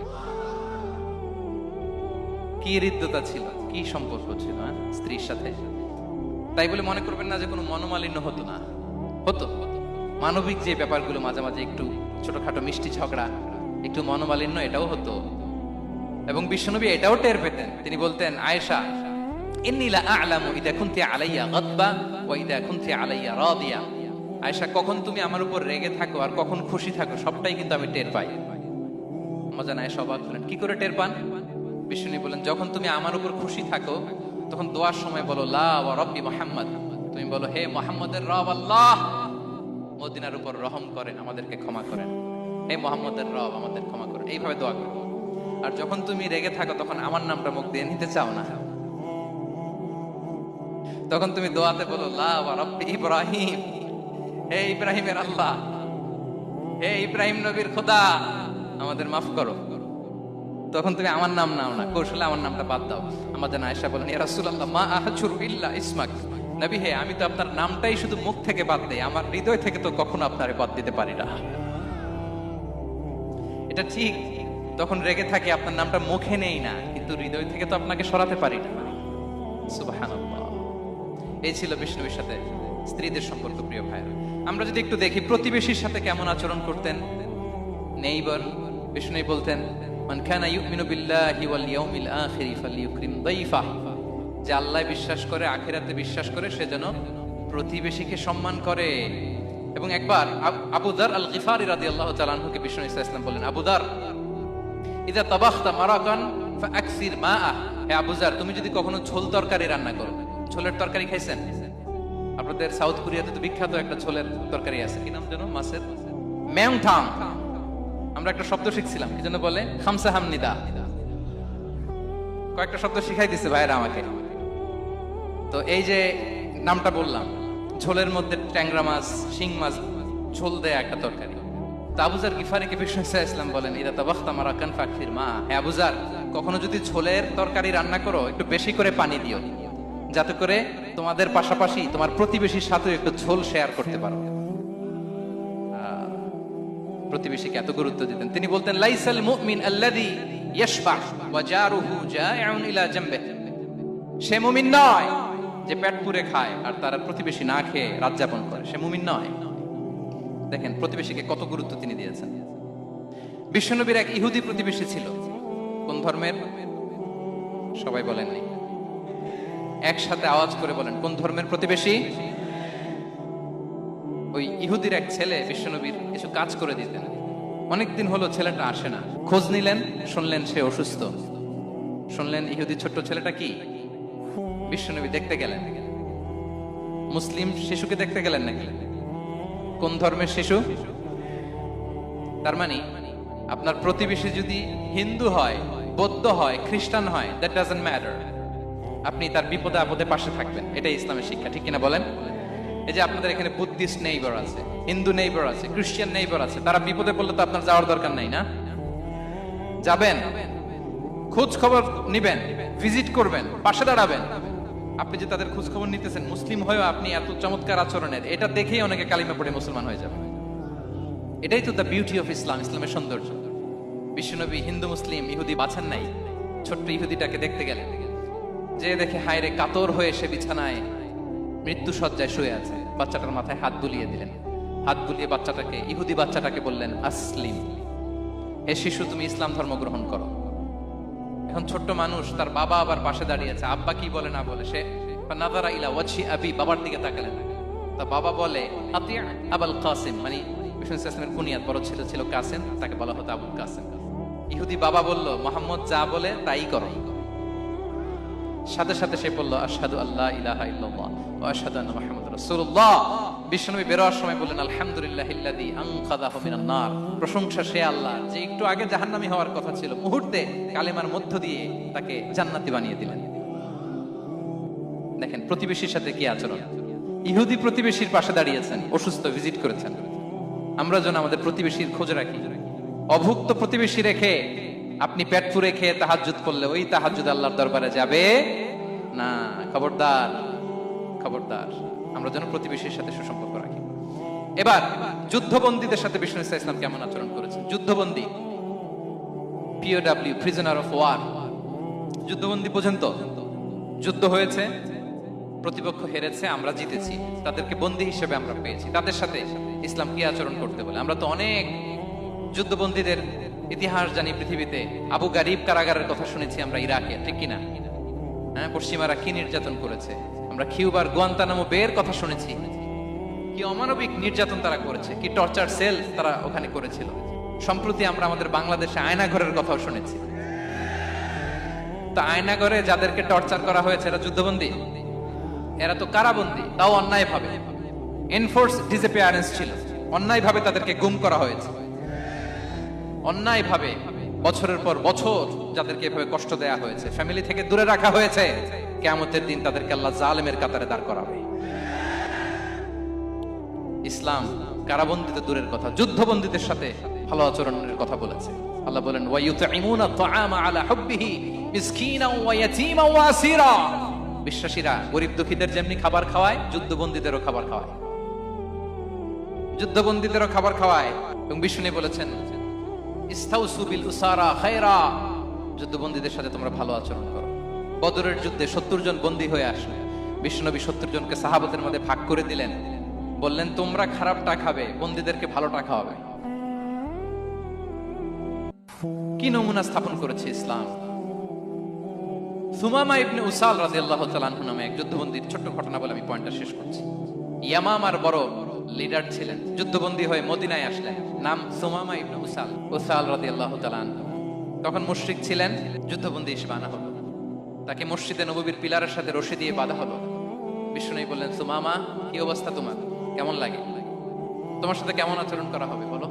কি হৃদ্যতা ছিল, কি সম্পর্ক ছিল স্ত্রীর সাথে। তাই বলে মনে করবেন না যে কোনো মনোমালিন্য হতো না, হতো। মানবিক যে ব্যাপারগুলো মাঝে মাঝে একটু ছোটখাটো মিষ্টি ঝগড়া, একটু মনোমালিন্য, এটাও হতো। এবং বিশ্বনবী এটাও টের পেতেন। তিনি বলতেন আয়েশা ইন্নী লা আ'লামু ইযা কুনতি আলাইয়া গাদবা ওয়া ইযা কুনতি আলাইয়া রাদিয়া। আয়েশা কখন তুমি আমার উপর রেগে থাকো আর কখন খুশি থাকো সবটাই কিন্তু আমি টের পাই। মজান আয়েশা অবাক হলেন, কি করে টের পান? বিশ্বনবী বলেন যখন তুমি আমার উপর খুশি থাকো তখন দোয়ার সময় বলো লা ওয়া রাব্বি মুহাম্মদ, তুমি বলো হে মুহাম্মদের রব আল্লাহ, মদিনার উপর রহম করেন, আমাদেরকে ক্ষমা করেন। হে মুহাম্মদের রব, আমাদের ক্ষমা করেন, এইভাবে দোয়া করো। আর যখন তুমি রেগে থাকো তখন আমার নামটা মুখ দিয়ে নিতে চাও না, তখন তুমি দোয়াতে বলো লা ওয়া রাব্বি ইব্রাহিম, হে ইব্রাহিমের আল্লাহ, হে ইব্রাহিম নবীর খোদা, আমাদের মাফ করো। তখন তুমি আমার নাম নাও না, কৌশলে আমার নামটা বাদ দাও। আমাদের আয়েশা বলেন ইয়া রাসূলুল্লাহ মা আহজুরু ইল্লা ইসমাক, নবী হে আমি তো আপনার নামটাই শুধু মুখ থেকে বাদ দেই, আমার হৃদয় থেকে তো কখনো আপনারে বাদ দিতে পারি না। এটা ঠিক, তখন রেগে থাকে আপনার নামটা মুখে নেই না, কিন্তু হৃদয় থেকে তো আপনাকে সরাতে পারি না। সুবহানাল্লাহ। এই ছিল বিষ্ণুর সাথে স্ত্রীদের সম্পর্ক। প্রিয় ভাইরা, আমরা যদি একটু দেখি প্রতিবেশীর সাথে কেমন আচরণ করতেন। নেইবার, বিষ্ণু বলতেন মান কানা ইউমিনু বিল্লাহি ওয়াল ইয়াউমিল আখির ফালইউকরিম দাইফা, যে আল্লাহ বিশ্বাস করে, আখিরাতে বিশ্বাস করে, সে যেন প্রতিবেশীকে সম্মান করে। এবং একবার আবু যার আল গিফারি রাদিয়াল্লাহু তাআলা আনহুকে বিষ্ণু ইসা ইসলাম বললেন, আবু যার, ইযা তাবাখতা মারাকান ফাআকসির মাআ। হে আবু যার, তুমি যদি কখনো ঝোল তরকারি রান্না করো, ঝোলের তরকারি খাইছেন? আপনাদের সাউথ কোরিয়াতে তো বিখ্যাত একটা ঝোলের তরকারি আছে, কি নাম যেন, মাছের মেয়ংথাং। আমরা একটা শব্দ শিখছিলাম, কি যেন বলে, খামসা হামনিদা। কয়েকটা শব্দ শিখাই দিছে ভাইরা আমাকে। তো এই যে নামটা বললাম, ঝোলের মধ্যে ট্যাংরা মাছ, শিং মাছ ঝোল দেয়া একটা তরকারি। তো আবু যার গিফারিকে বিষ্ণু ইসলাম বলেন, ইদা তাবাখতা মারাকান ফাকসির মা। হে আবু যার, কখনো যদি ঝোলের তরকারি রান্না করো, একটু বেশি করে পানি দিও, যাতে করে তোমাদের পাশাপাশি তোমার প্রতিবেশীর সাথে একটু ঝোল শেয়ার করতে পারো। প্রতিবেশীকে এত গুরুত্ব দিতেন। তিনি বলতেন, লাইসাল মুমিন আল্লাযী ইয়াশবা ওয়া জারুহু জাইউন ইলা জামবিহি। সে মুমিন নয় যে পেট পুরে খায় আর তার প্রতিবেশী না খেয়ে রাত যাপন করে, সে মুমিন নয়। দেখেন প্রতিবেশীকে কত গুরুত্ব তিনি দিয়েছেন। বিশ্বনবীর এক ইহুদি প্রতিবেশী ছিল। কোন ধর্মের? সবাই বলেন নাই, একসাথে আওয়াজ করে বলেন, কোন ধর্মের প্রতিবেশী? ওই ইহুদির এক ছেলে বিশ্বনবীর কিছু কাজ করে দিতেন। অনেকদিন হলো ছেলেটা আসে না। খোঁজ নিলেন, শুনলেন সে অসুস্থ। শুনলেন ইহুদি ছোট্ট ছেলেটা কি? বিশ্বনবী দেখতে গেলেন। মুসলিম শিশুকে দেখতে গেলেন নাকি? কোন ধর্মের শিশু? তার মানে আপনার প্রতিবেশী যদি হিন্দু হয়, বৌদ্ধ হয়, খ্রিস্টান হয়, দ্যাট ডাজন্ট ম্যাটার। আপনি তার বিপদে আপদে পাশে থাকবেন, এটাই ইসলামের শিক্ষা, ঠিক কিনা বলেন? এই যে আপনাদের এখানে বুদ্ধিস্ট নেইবার আছে, হিন্দু নেইবার আছে, খ্রিস্টান নেইবার আছে, তারা বিপদে পড়লে তো আপনার যাওয়ার দরকার নাই, না? যাবেন, খোঁজ খবর নিবেন, ভিজিট করবেন, পাশে দাঁড়াবেন। আপনি যে তাদের খোঁজ খবর নিতেছেন, মুসলিম হয়েও আপনি এত চমৎকার আচরণের, এটা দেখেই অনেকে কালিমা পড়ে মুসলমান হয়ে যাবে। এটাই তো দ্য বিউটি অফ ইসলাম, ইসলামের সৌন্দর্য। বিশ্বনবী হিন্দু মুসলিম ইহুদি বাছান নাই, ছোট্ট ইহুদিটাকে দেখতে গেলেন। যে দেখে হায়রে কাতর হয়ে সে বিছানায় মৃত্যু সজ্জায় শুয়ে আছে। বাচ্চাটার মাথায় হাত বুলিয়ে দিলেন। হাত বুলিয়ে বাচ্চাটাকে, ইহুদি বাচ্চাটাকে বললেন, আসলিম, হে শিশু, তুমি ইসলাম ধর্ম গ্রহণ করো। এখন ছোট্ট মানুষ, তার বাবা আবার পাশে দাঁড়িয়ে আছে। আব্বা কি বলে না বলে, সে নাযারা ইলা ওয়াজহি আবি, বাবার দিকে তাকালেন। তা বাবা বলে, আতিয়া আবুল কাসিম, মানে বিষ্ণু ইসলামের কুনিয়াত, বড় ছেলে ছিল কাসিম, তাকে বলা হতো আবুল কাসিম। ইহুদি বাবা বলল, মুহাম্মদ যা বলে তাই করো। সাথে সাথে সে বলল, আশহাদু আল্লা ইলাহা ইল্লাল্লাহ ওয়া আশহাদু আন্না মুহাম্মাদুর রাসূলুল্লাহ। বিশ্বনবী বের হওয়ার সময় বললেন, আলহামদুলিল্লাহিল্লাযী আনকাযাহু মিনান নার। প্রশংসা সে আল্লাহ, যে একটু আগে জাহান্নামী হওয়ার কথা ছিল, মুহূর্তে কালেমার মধ্য দিয়ে তাকে জান্নাতি বানিয়ে দিলেন। দেখেন প্রতিবেশীর সাথে কি আচরণ। ইহুদি প্রতিবেশীর পাশে দাঁড়িয়েছেন, অসুস্থ, ভিজিট করেছেন। আমরা যেন আমাদের প্রতিবেশীর খোঁজ রাখি। অভুক্ত প্রতিবেশী রেখে আপনি পেট পুরে খেয়ে তাহাজ্জুদ করলে ওই তাহাজ্জুদ আল্লাহর দরবারে যাবে না। খবরদার, খবরদার, আমরা যেন প্রতিবেশীর সাথে সুসম্পর্ক রাখি। এবার যুদ্ধবন্দীদের সাথে বিষ্ণু ইসলাম কেমন আচরণ করেছেন। যুদ্ধবন্দী, POW, প্রিজনার অফ ওয়ার। যুদ্ধবন্দী পর্যন্ত যুদ্ধ হয়েছে, প্রতিপক্ষ হেরেছে, আমরা জিতেছি, তাদেরকে বন্দী হিসেবে আমরা পেয়েছি। তাদের সাথে ইসলাম কি আচরণ করতে বলে। আমরা তো অনেক যুদ্ধবন্দীদের ইতিহাস জানি পৃথিবীতে। আবু গারিব কারাগারের কথা শুনেছি আমরা ইরাকে, ঠিক কিনা? হ্যাঁ, পশ্চিমারা কি নির্যাতন করেছে। আমরা কিউবার গুয়ান্তানামো বের কথা শুনেছি, কি অমানবিক নির্যাতন তারা করেছে, কি টর্চার সেল তারা ওখানে করেছিল। সম্প্রতি আমরা আমাদের বাংলাদেশে আয়নাঘরের কথাও শুনেছি। তো আয়নাঘরে যাদেরকে টর্চার করা হয়েছে এরা যুদ্ধবন্দী? এরা তো কারাবন্দী, তাও অন্যায় ভাবে। এনফোর্স ডিসঅ্যাপিয়ারেন্স ছিল, অন্যায় ভাবে তাদেরকে গুম করা হয়েছে। অন্যায় ভাবে বছরের পর বছর যাদেরকে এভাবে কষ্ট দেয়া হয়েছে, ফ্যামিলি থেকে দূরে রাখা হয়েছে, কিয়ামতের দিন তাদেরকে আল্লাহ জালেমের কাতারে দাঁড় করাবে। ইসলাম কারাবন্দীতে দূরের কথা, যুদ্ধবন্দীদের সাথে ভালো আচরণের কথা বলেছে। আল্লাহ বলেন, ওয়া ইউতঈমুনা আত-তাআমা আলা হুব্বিহি মিসকিনাও ওয়া ইয়াতীমান ওয়া আসীরা। বিশ্বাসীরা গরিব দুঃখীদের যেমনি খাবার খাওয়ায়, যুদ্ধবন্দীদেরও খাবার খাওয়ায়, যুদ্ধবন্দীদেরও খাবার খাওয়ায়। এবং বিষ্ণু বলেছেন, ইস্তাউসু বিল উসারা খায়রা, যুদ্ধবন্দীদের সাথে তোমরা ভালো আচরণ করো। বদরের যুদ্ধে 70 জন বন্দী হয়ে আসলো। বিশ্বনবী 70 জনকে সাহাবাদের মধ্যে ভাগ করে দিলেন, বললেন তোমরা খারাপটা খাবে, বন্দীদেরকে ভালোটা খাওয়াবে। কি নমুনা স্থাপন করেছে ইসলাম। সুমামা ইবনে উসাল রাদিয়াল্লাহু তাআলা আনহু নামে এক যুদ্ধবন্দীর ছোট্ট ঘটনা বলে আমি পয়েন্টটা শেষ করছি। ইয়ামামার বড় লিডার ছিলেন, যুদ্ধবন্দী হয়ে মদিনায় আসলেন, নাম সুমামা ইবনে উসাল রাদিয়াল্লাহু তাআলা আনহু। তখন মুশরিক ছিলেন, যুদ্ধবন্দী হিসেবে আনা হলো। তাকে মসজিদে নববীর পিলারের সাথে রশি দিয়ে বাঁধা হলো। বিষ্ণু বললেন, সুমামা কি অবস্থা তোমার, কেমন লাগে, তোমার সাথে কেমন আচরণ করা হবে বলো।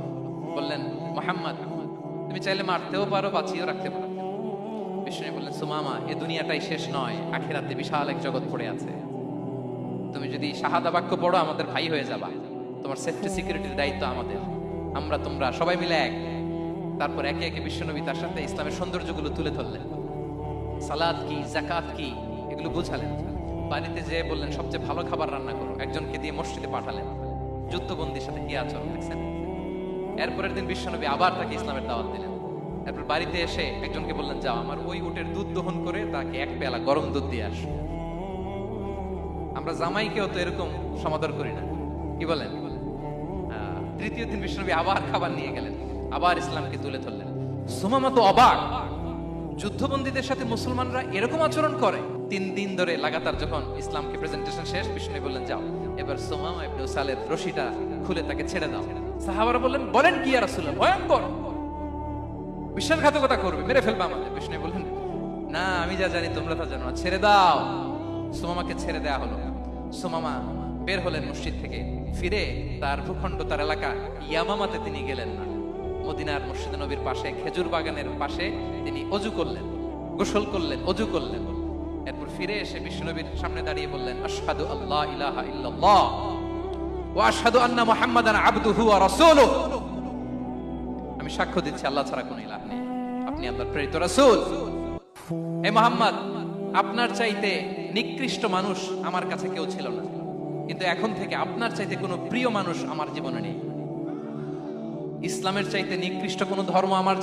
বললেন, মুহাম্মদ তুমি চাইলে মারতেও পারো, বাঁচিয়েও রাখতে পারো। বিষ্ণু বললেন, সুমামা এ দুনিয়াটাই শেষ নয়, আখিরাতে বিশাল এক জগৎ পড়ে আছে। তুমি যদি শাহাদা বাক্য পড়ো আমাদের ভাই হয়ে যাবা, তোমার সেফটি সিকিউরিটির দায়িত্ব আমাদের, আমরা তোমরা সবাই মিলে এক। তারপর একে একে বিশ্বনবী তার সাথে ইসলামের সৌন্দর্যগুলো তুলে ধরলেন, সালাত কি, জাকাত কি, এগুলো বুঝালেন। বাড়িতে যেয়ে বললেন সবচেয়ে ভালো খাবার রান্না করো, একজনকে দিয়ে মসজিদে পাঠালেন। যুদ্ধবন্দির সাথে কি আচরণ দেখছেন। এরপরের দিন বিশ্বনবী আবার তাকে ইসলামের দাওয়াত দিলেন। এরপর বাড়িতে এসে একজনকে বললেন, যাও আমার ওই উটের দুধ দহন করে তাকে এক পেয়ালা গরম দুধ দিয়ে আস। আমরা জামাইকেও তো এরকম সমাদর করি না, কি বলেন। তৃতীয় দিন বিশ্বনবী আবার খাবার নিয়ে গেলেন, আবার ইসলামকে তুলে ধরলেন। সুমামা তো অবাক, যুদ্ধবন্দীদের সাথে মুসলমানরা এরকম আচরণ করে। 3 দিন ধরে লাগাতার যখন ইসলামকে প্রেজেন্টেশন শেষ, বিষ্ণু বললেন, যাও এবার সুমামা ইবনে উসালের রশিটা খুলে তাকে ছেড়ে দাও। সাহাবারা বলেন কি ইয়া রাসূলুল্লাহ, ভয়ঙ্কর, বিশ্বাসঘাতকতা করবে, মেরে ফেলবে আমাদের। বিষ্ণু বললেন, না আমি যা জানি তোমরা তা জানো না, ছেড়ে দাও। সুমামাকে ছেড়ে দেয়া হলো। সুমামা বের হলেন মসজিদ থেকে, ফিরে তার ভূখণ্ড, তার এলাকা ইয়ামামাতে তিনি গেলেন না। মদিনার মসজিদে নবীর পাশে খেজুর বাগানের পাশে তিনি অজু করলেন, গোসল করলেন, অজু করলেন। এরপর ফিরে এসে বিশ্বনবীর সামনে দাঁড়িয়ে বললেন, আশহাদু আল্লা ইলাহা ইল্লাল্লাহ ওয়া আশহাদু আন্না মুহাম্মাদান আবদুহু ওয়া রাসূলুহু। আমি সাক্ষ্য দিচ্ছি আল্লাহ ছাড়া কোনো ইলাহ নেই, আপনি আল্লাহর প্রেরিত রাসূল। হে মুহাম্মদ, আপনার চাইতে নিকৃষ্ট মানুষ আমার কাছে কেউ ছিল না, কিন্তু এখন থেকে আপনার চাইতে কোনো প্রিয় মানুষ আমার জীবনে নেই। ইসলামের চাইতে নিকৃষ্ট কোনো ধর্ম আমার